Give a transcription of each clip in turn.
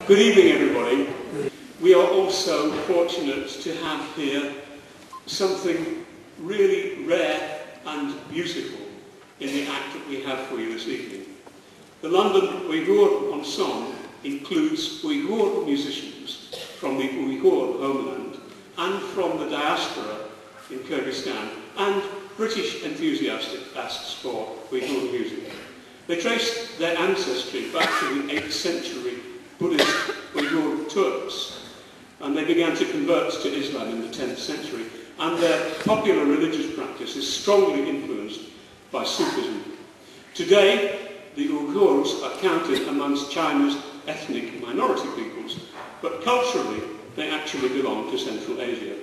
Good evening, everybody. We are also fortunate to have here something really rare and beautiful in the act that we have for you this evening. The London Uyghur Ensemble includes Uyghur musicians from the Uyghur homeland and from the diaspora in Kyrgyzstan and British enthusiasts for Uyghur music. They trace their ancestry back to the 8th century Buddhist Uyghur Turks, and they began to convert to Islam in the 10th century, and their popular religious practice is strongly influenced by Sufism. Today, the Uyghurs are counted amongst China's ethnic minority peoples, but culturally they actually belong to Central Asia.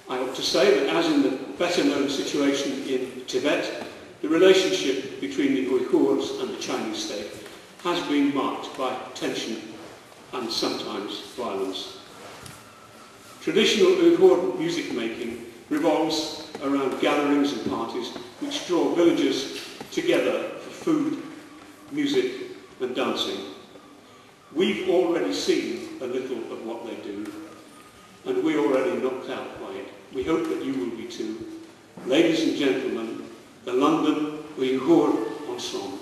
I ought to say that, as in the better-known situation in Tibet, the relationship between the Uyghurs and the Chinese state has been marked by tension and sometimes violence. Traditional Uyghur music making revolves around gatherings and parties which draw villagers together for food, music and dancing. We've already seen a little of what they do, and we're already knocked out by it. We hope that you will be too. Ladies and gentlemen, the London Uyghur Ensemble.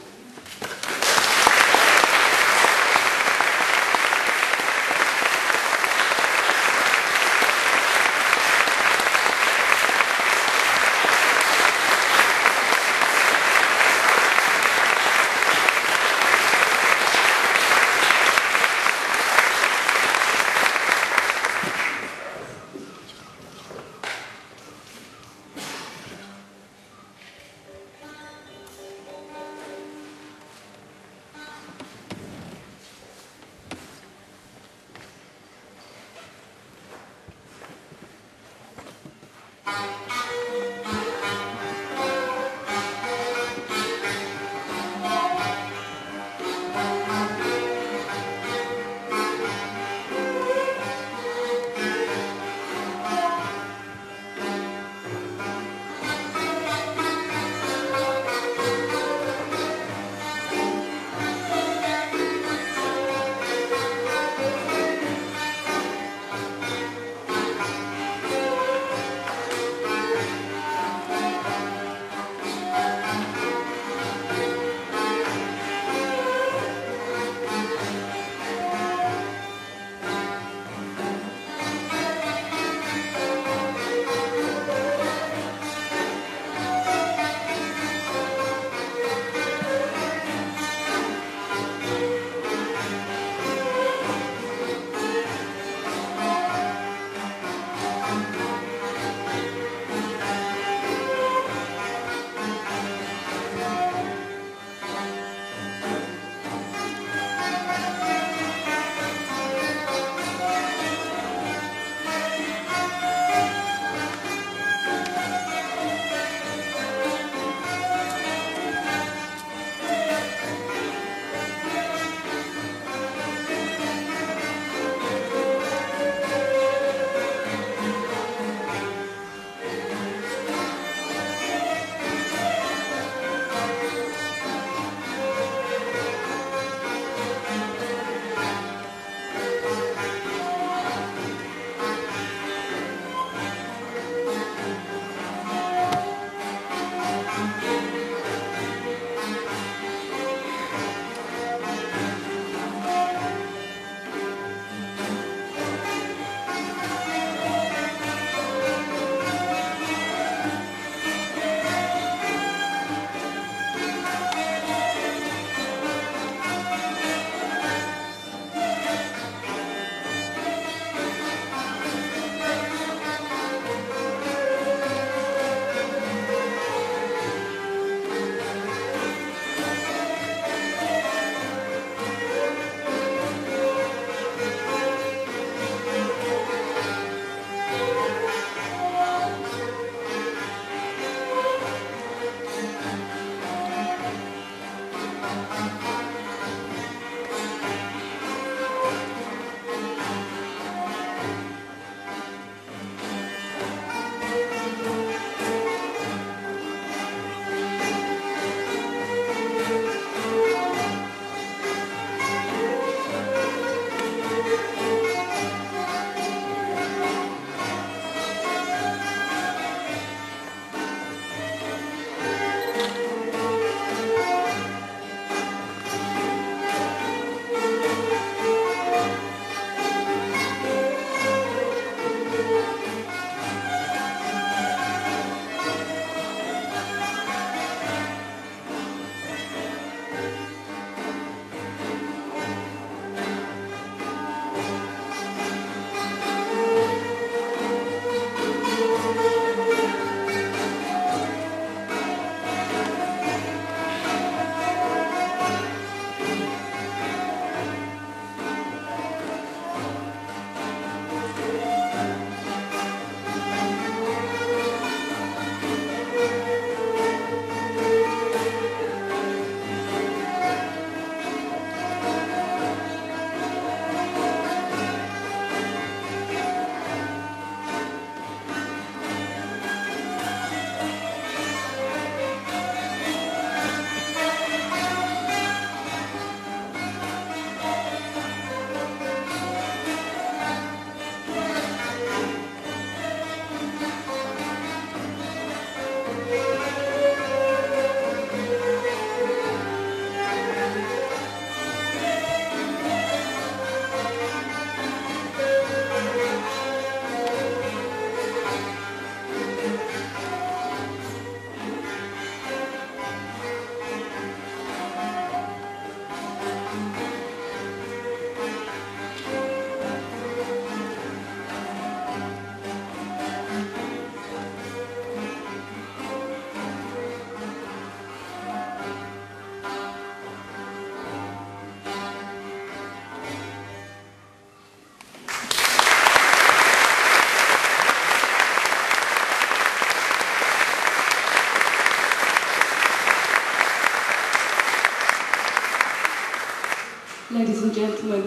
ladies and gentlemen.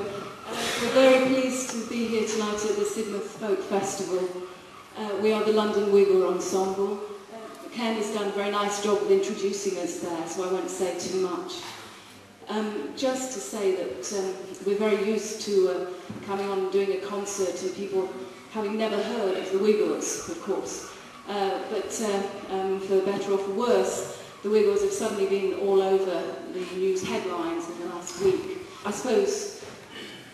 We're very pleased to be here tonight at the Sidmouth Folk Festival. We are the London Wiggle Ensemble. Ken has done a very nice job of introducing us there, so I won't say too much. Just to say that we're very used to coming on and doing a concert and people having never heard of the Wiggles, of course. But for better or for worse, the Wiggles have suddenly been all over the news headlines in the last week. I suppose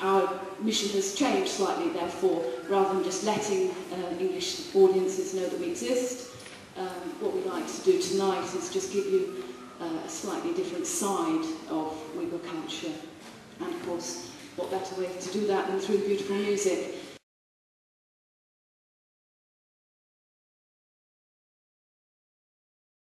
our mission has changed slightly, therefore, rather than just letting English audiences know that we exist. What we'd like to do tonight is just give you a slightly different side of Wiggle culture. And of course, what better way to do that than through beautiful music.